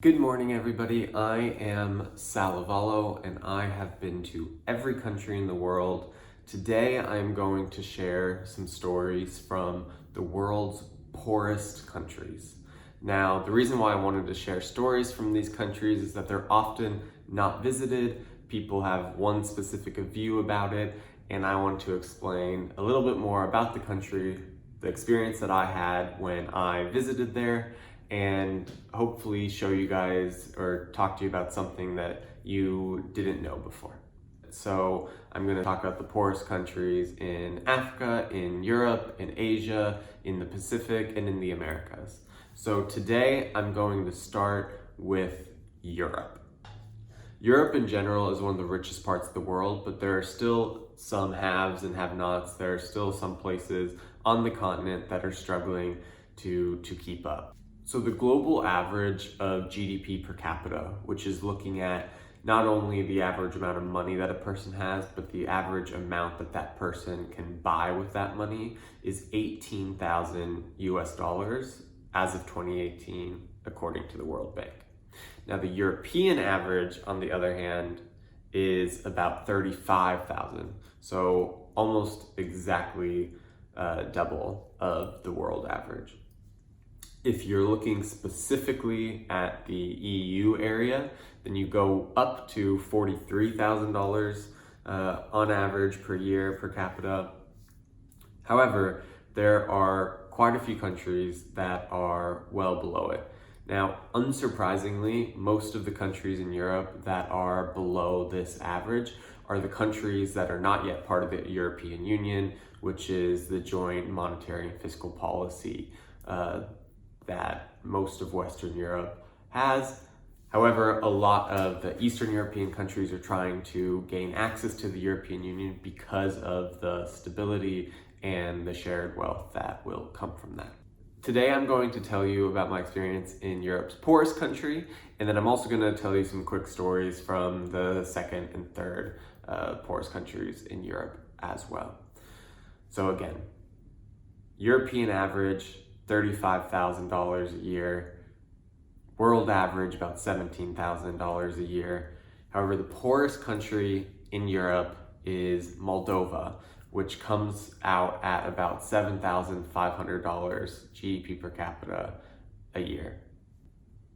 Good morning, everybody. I am Salavallo, and I have been to every country in the world. Today, I am going to share some stories from the world's poorest countries. Now, the reason why I wanted to share stories from these countries is that they're often not visited. People have one specific view about it, and I want to explain a little bit more about the country, the experience that I had when I visited there, and hopefully show you guys or talk to you about something that you didn't know before. So I'm going to talk about the poorest countries in Africa, in Europe, in Asia, in the Pacific, and in the Americas. So today I'm going to start with Europe. Europe in general is one of the richest parts of the world, but there are still some haves and have-nots. There are still some places on the continent that are struggling to keep up. So the global average of GDP per capita, which is looking at not only the average amount of money that a person has, but the average amount that that person can buy with that money, is 18,000 US dollars as of 2018, according to the World Bank. Now, the European average, on the other hand, is about 35,000. So almost exactly double of the world average. If you're looking specifically at the EU area, then you go up to $43,000 on average per year per capita. However, there are quite a few countries that are well below it. Now, unsurprisingly, most of the countries in Europe that are below this average are the countries that are not yet part of the European Union, which is the joint monetary and fiscal policy that most of Western Europe has. However, a lot of the Eastern European countries are trying to gain access to the European Union because of the stability and the shared wealth that will come from that. Today, I'm going to tell you about my experience in Europe's poorest country, and then I'm also going to tell you some quick stories from the second and third poorest countries in Europe as well. So again, European average, $35,000 a year. World average, about $17,000 a year. However, the poorest country in Europe is Moldova, which comes out at about $7,500 GDP per capita a year.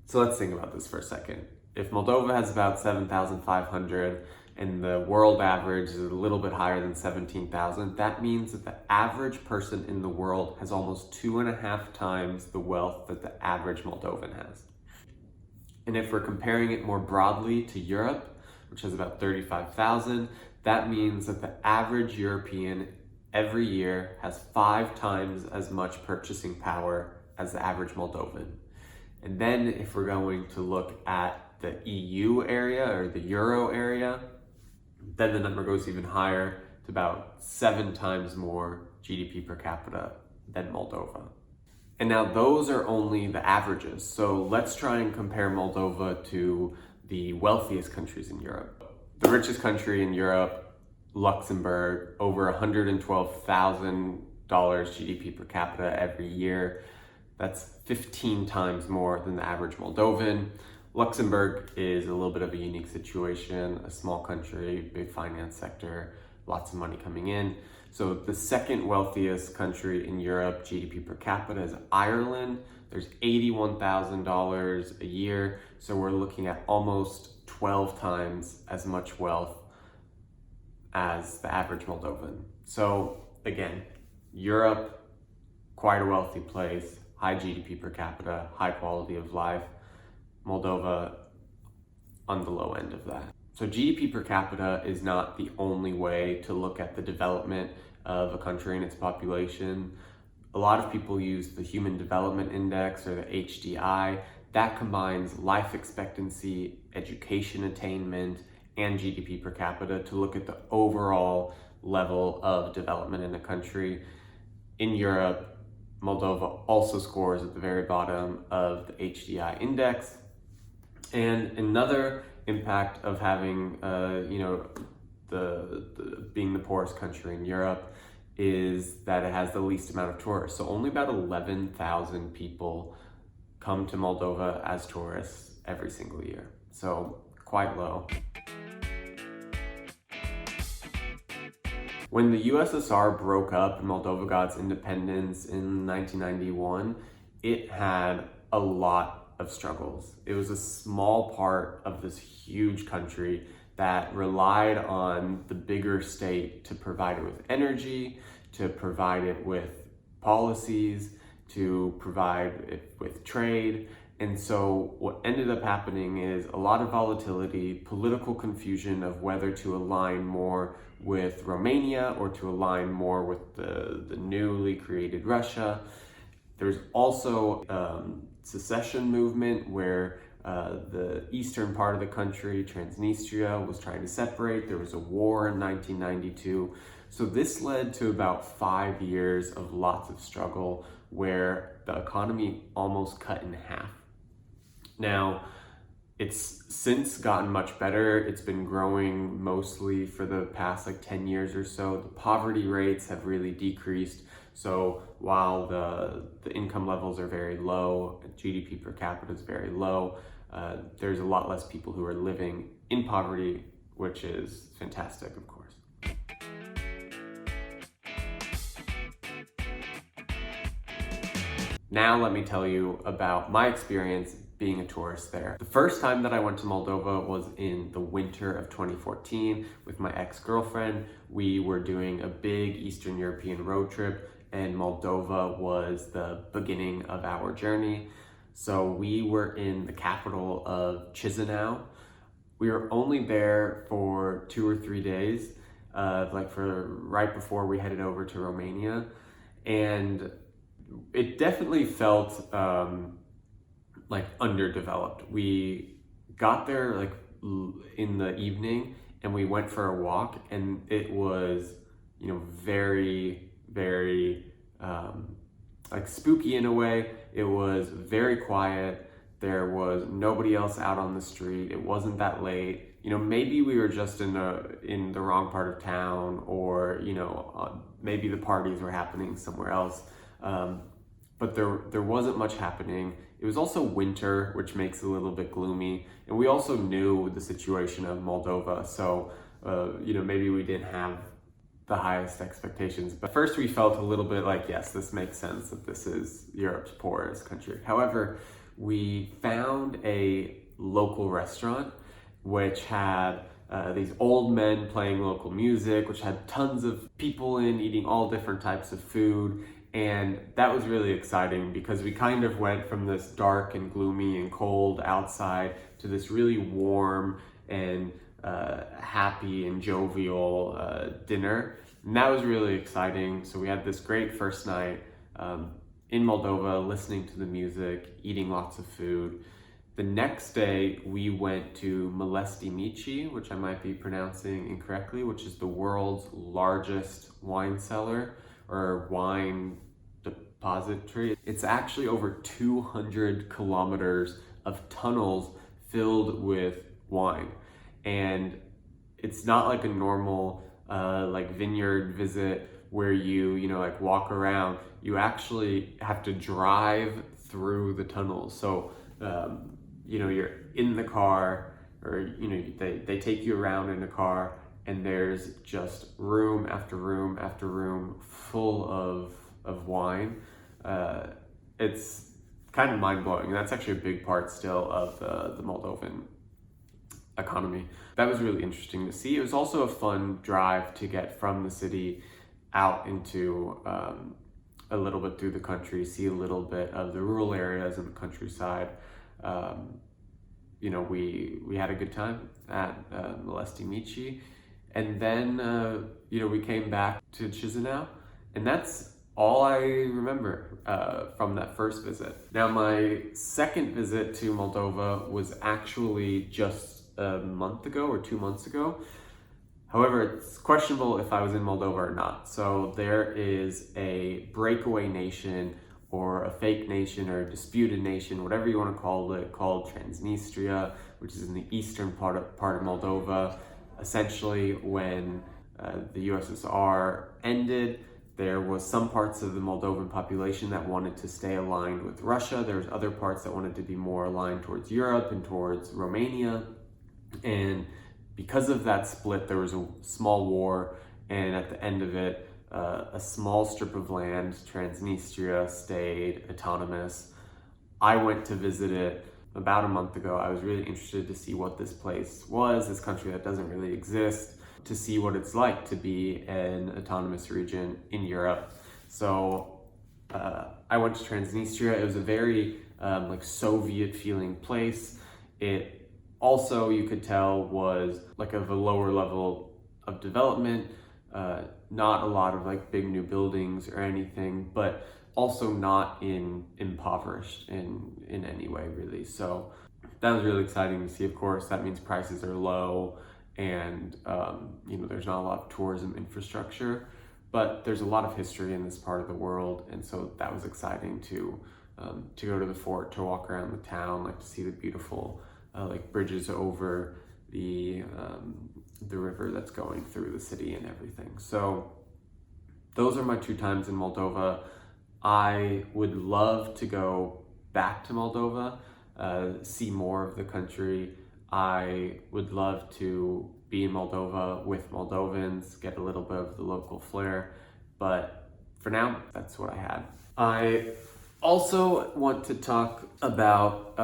So let's think about this for a second. If Moldova has about 7,500 and the world average is a little bit higher than 17,000, that means that the average person in the world has almost 2.5 times the wealth that the average Moldovan has. And if we're comparing it more broadly to Europe, which has about 35,000, that means that the average European every year has 5 times as much purchasing power as the average Moldovan. And then if we're going to look at the EU area or the Euro area, then the number goes even higher to about 7 times more GDP per capita than Moldova. And now those are only the averages. So let's try and compare Moldova to the wealthiest countries in Europe. The richest country in Europe, Luxembourg, over $112,000 GDP per capita every year. That's 15 times more than the average Moldovan. Luxembourg is a little bit of a unique situation, a small country, big finance sector, lots of money coming in. So the second wealthiest country in Europe, GDP per capita, is Ireland. There's $81,000 a year. So we're looking at almost 12 times as much wealth as the average Moldovan. So again, Europe, quite a wealthy place, high GDP per capita, high quality of life. Moldova on the low end of that. So GDP per capita is not the only way to look at the development of a country and its population. A lot of people use the Human Development Index or the HDI. That combines life expectancy, education attainment, and GDP per capita to look at the overall level of development in a country. In Europe, Moldova also scores at the very bottom of the HDI index. And another impact of having, being the poorest country in Europe is that it has the least amount of tourists. So only about 11,000 people come to Moldova as tourists every single year. So quite low. When the USSR broke up and Moldova got its independence in 1991, it had a lot of struggles. It was a small part of this huge country that relied on the bigger state to provide it with energy, to provide it with policies, to provide it with trade. And so what ended up happening is a lot of volatility, political confusion of whether to align more with Romania or to align more with the newly created Russia. There's also secession movement where the eastern part of the country, Transnistria, was trying to separate. There was a war in 1992. So this led to about 5 years of lots of struggle where the economy almost cut in half. Now, it's since gotten much better. It's been growing mostly for the past 10 years or so. The poverty rates have really decreased. So while the income levels are very low, GDP per capita is very low, there's a lot less people who are living in poverty, which is fantastic, of course. Now let me tell you about my experience being a tourist there. The first time that I went to Moldova was in the winter of 2014 with my ex-girlfriend. We were doing a big Eastern European road trip, and Moldova was the beginning of our journey. So we were in the capital of Chisinau. We were only there for 2 or 3 days, for right before we headed over to Romania. And it definitely felt underdeveloped. We got there in the evening and we went for a walk, and it was, very, very spooky in a way. It was very quiet. There was nobody else out on the street. It wasn't that late. Maybe we were just in the wrong part of town, or maybe the parties were happening somewhere else. But there wasn't much happening. It was also winter, which makes it a little bit gloomy. And we also knew the situation of Moldova. So, maybe we didn't have the highest expectations. But first we felt a little bit like, yes, this makes sense that this is Europe's poorest country. However, we found a local restaurant which had these old men playing local music, which had tons of people eating all different types of food. And that was really exciting because we kind of went from this dark and gloomy and cold outside to this really warm and happy and jovial dinner. And that was really exciting. So we had this great first night in Moldova, listening to the music, eating lots of food. The next day, we went to Mici, which I might be pronouncing incorrectly, which is the world's largest wine cellar or wine depository. It's actually over 200 kilometers of tunnels filled with wine. And it's not like a normal vineyard visit where you walk around. You actually have to drive through the tunnels. So you're in the car, or they take you around in a car, and there's just room after room after room full of wine. It's kind of mind-blowing, and that's actually a big part still of the Moldovan economy. That was really interesting to see. It was also a fun drive to get from the city out into a little bit through the country, see a little bit of the rural areas and the countryside. We had a good time at Mici, and then we came back to Chisinau, and that's all I remember from that first visit. Now, my second visit to Moldova was actually just a month ago or 2 months ago. However, it's questionable if I was in Moldova or not. So there is a breakaway nation or a fake nation or a disputed nation, whatever you want to call it, called Transnistria, which is in the eastern part of Moldova. Essentially, when the USSR ended, There was some parts of the Moldovan population that wanted to stay aligned with Russia. There was other parts that wanted to be more aligned towards Europe and towards Romania. And because of that split, there was a small war, and at the end of it, a small strip of land, Transnistria, stayed autonomous. I went to visit it about a month ago. I was really interested to see what this place was, this country that doesn't really exist, to see what it's like to be an autonomous region in Europe. So I went to Transnistria. It was a very like Soviet feeling place. It also, you could tell, was like of a lower level of development, not a lot of like big new buildings or anything, but also not impoverished in any way really. So that was really exciting to see. Of course, that means prices are low, and there's not a lot of tourism infrastructure, but there's a lot of history in this part of the world, and so that was exciting to go to the fort, to walk around the town, like to see the beautiful like bridges over the river that's going through the city and everything. So those are my 2 times in Moldova. I would love to go back to Moldova, see more of the country. I would love to be in Moldova with Moldovans, get a little bit of the local flair, but for now, that's what I had. I also want to talk about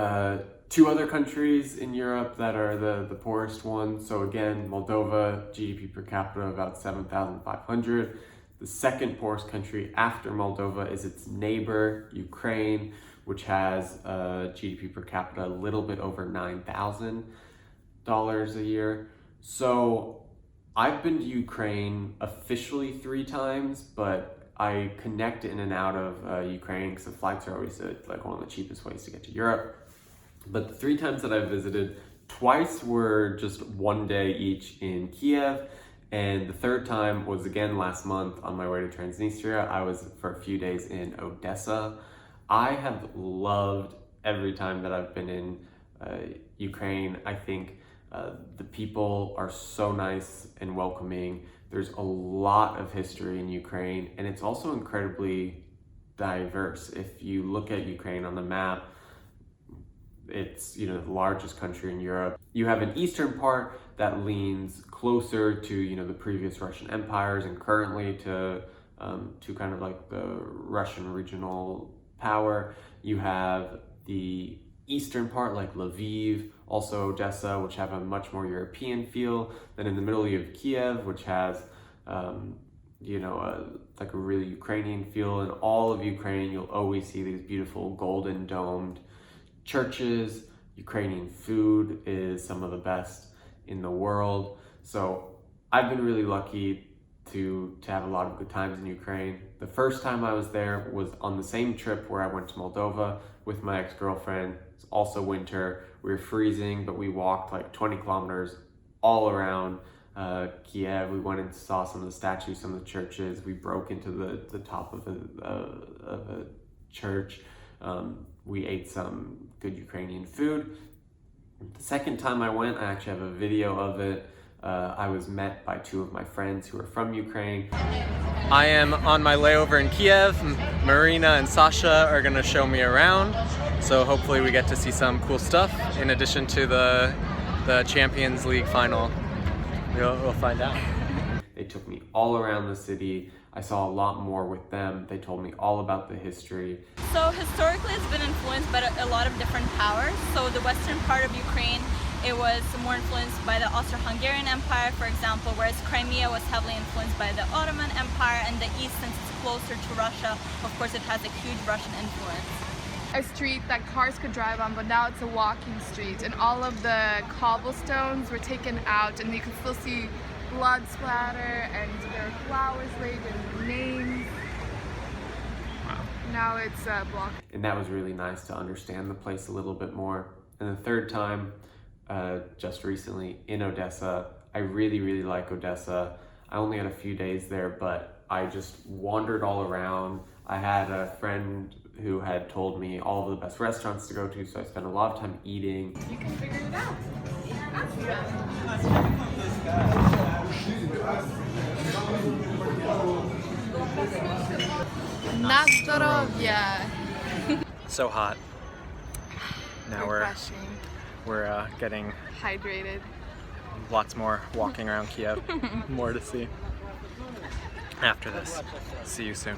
2 other countries in Europe that are the poorest ones. So again, Moldova, GDP per capita about 7,500. The second poorest country after Moldova is its neighbor, Ukraine, which has GDP per capita a little bit over $9,000 a year. So I've been to Ukraine officially 3 times, but I connect in and out of Ukraine because the flights are always like one of the cheapest ways to get to Europe. But the 3 times that I've visited, twice were just 1 day each in Kiev, and the 3rd time was again last month on my way to Transnistria. I was for a few days in Odessa. I have loved every time that I've been in Ukraine. I think the people are so nice and welcoming. There's a lot of history in Ukraine, and it's also incredibly diverse. If you look at Ukraine on the map, it's the largest country in Europe. You have an eastern part that leans closer to the previous Russian empires, and currently to kind of like the Russian regional power. You have the eastern part like Lviv, also Odessa, which have a much more European feel. Then in the middle you have Kiev, which has like a really Ukrainian feel. In all of Ukraine, you'll always see these beautiful golden domed churches. Ukrainian food is some of the best in the world. So I've been really lucky to have a lot of good times in Ukraine. The first time I was there was on the same trip where I went to Moldova with my ex-girlfriend. It's also winter. We were freezing, but we walked like 20 kilometers all around Kiev. We went and saw some of the statues, some of the churches. We broke into the top of a church. We ate some good Ukrainian food. The second time I went, I actually have a video of it. I was met by 2 of my friends who are from Ukraine. I am on my layover in Kiev. Marina and Sasha are gonna show me around. So hopefully we get to see some cool stuff in addition to the Champions League final. We'll find out. They took me all around the city. I saw a lot more with them. They told me all about the history. So historically it's been influenced by a lot of different powers. So the western part of Ukraine, it was more influenced by the Austro-Hungarian Empire, for example, whereas Crimea was heavily influenced by the Ottoman Empire, and the east, since it's closer to Russia, of course it has a huge Russian influence. A street that cars could drive on, but now it's a walking street, and all of the cobblestones were taken out, and you can still see blood splatter, and there are flowers laid and names. Wow. Now it's blocked. And that was really nice to understand the place a little bit more. And the 3rd time, just recently in Odessa. I really, really like Odessa. I only had a few days there, but I just wandered all around. I had a friend who had told me all of the best restaurants to go to, so I spent a lot of time eating. You can figure it out. Na zdrowie. So hot. Now Refreshing. we're getting Hydrated. lots more walking around Kiev. More to see after this. See you soon.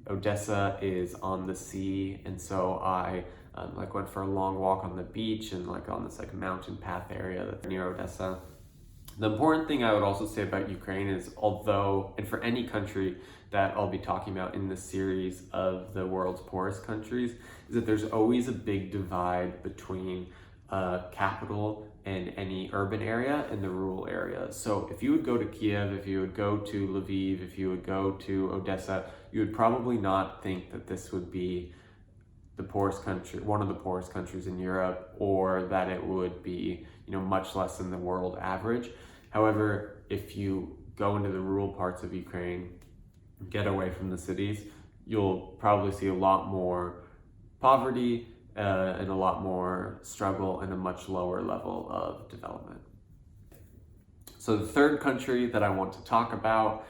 Odessa is on the sea, and so I went for a long walk on the beach and on this mountain path area that's near Odessa. The important thing I would also say about Ukraine is, although, and for any country that I'll be talking about in this series of the world's poorest countries, is that there's always a big divide between capital and any urban area and the rural area. So if you would go to Kiev, if you would go to Lviv, if you would go to Odessa, you would probably not think that this would be the poorest country, one of the poorest countries in Europe, or that it would be, much less than the world average. However, if you go into the rural parts of Ukraine, get away from the cities, you'll probably see a lot more poverty and a lot more struggle and a much lower level of development. So the third country that I want to talk about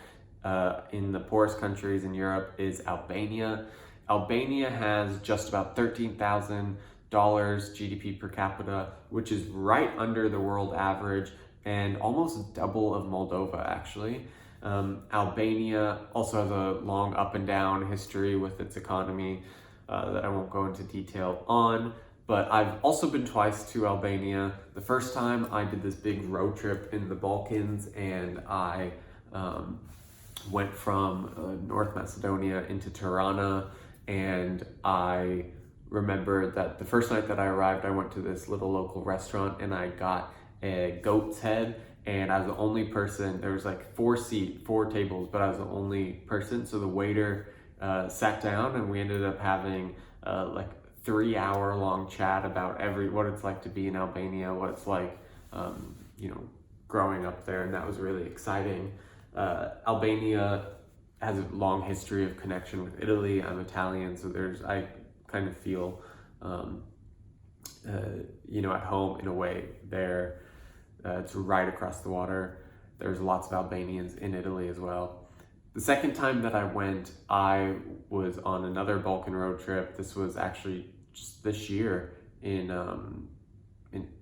in the poorest countries in Europe is Albania. Albania has just about $13,000 GDP per capita, which is right under the world average and almost double of Moldova, actually. Albania also has a long up and down history with its economy that I won't go into detail on, but I've also been twice to Albania. The first time I did this big road trip in the Balkans, and I went from North Macedonia into Tirana, and I remember that the first night that I arrived, I went to this little local restaurant and I got a goat's head, and I was the only person. There was four tables, but I was the only person. So the waiter sat down, and we ended up having 3-hour long chat about what it's like to be in Albania, what it's like, growing up there, and that was really exciting. Albania has a long history of connection with Italy. I'm Italian, so I kind of feel, at home in a way there. It's right across the water. There's lots of Albanians in Italy as well. The second time that I went, I was on another Balkan road trip. This was actually just this year in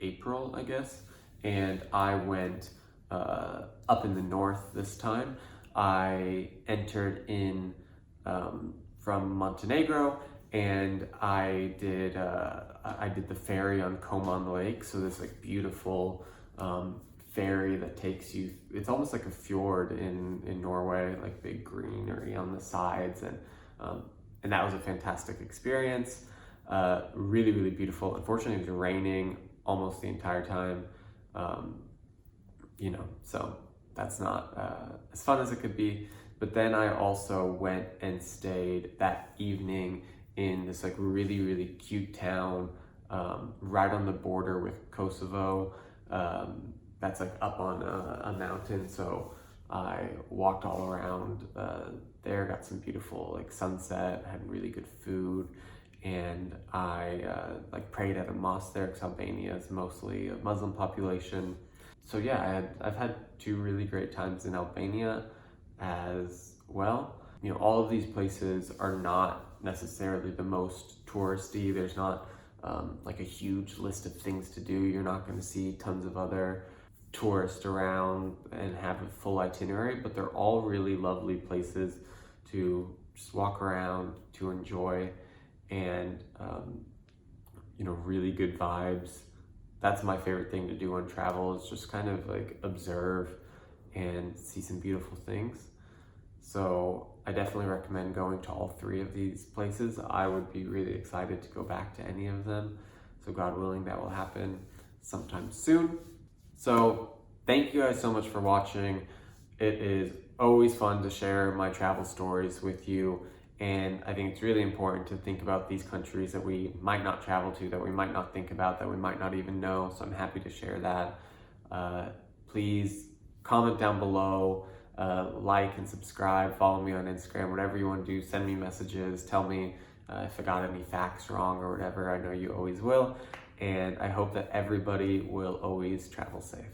April, I guess. And I went up in the north this time. I entered in from Montenegro, and I did the ferry on Koman Lake. So this beautiful ferry that takes you, it's almost like a fjord in Norway, big greenery on the sides, and that was a fantastic experience. Really, really beautiful. Unfortunately, it was raining almost the entire time, so that's not as fun as it could be. But then I also went and stayed that evening in this really, really cute town right on the border with Kosovo. That's up on a mountain, so I walked all around there, got some beautiful Sunset, had really good food, and I prayed at a mosque there because Albania is mostly a Muslim population. So yeah, I've had 2 really great times in Albania as well. All of these places are not necessarily the most touristy. There's not a huge list of things to do. You're not going to see tons of other tourists around and have a full itinerary, but they're all really lovely places to just walk around, to enjoy, and really good vibes. That's my favorite thing to do on travel, is just kind of observe and see some beautiful things. So I definitely recommend going to all 3 of these places. I would be really excited to go back to any of them. So God willing, that will happen sometime soon. So thank you guys so much for watching. It is always fun to share my travel stories with you. And I think it's really important to think about these countries that we might not travel to, that we might not think about, that we might not even know. So I'm happy to share that. Please comment down below, like and subscribe, follow me on Instagram, whatever you want to do. Send me messages, tell me if I got any facts wrong or whatever. I know you always will. And I hope that everybody will always travel safe.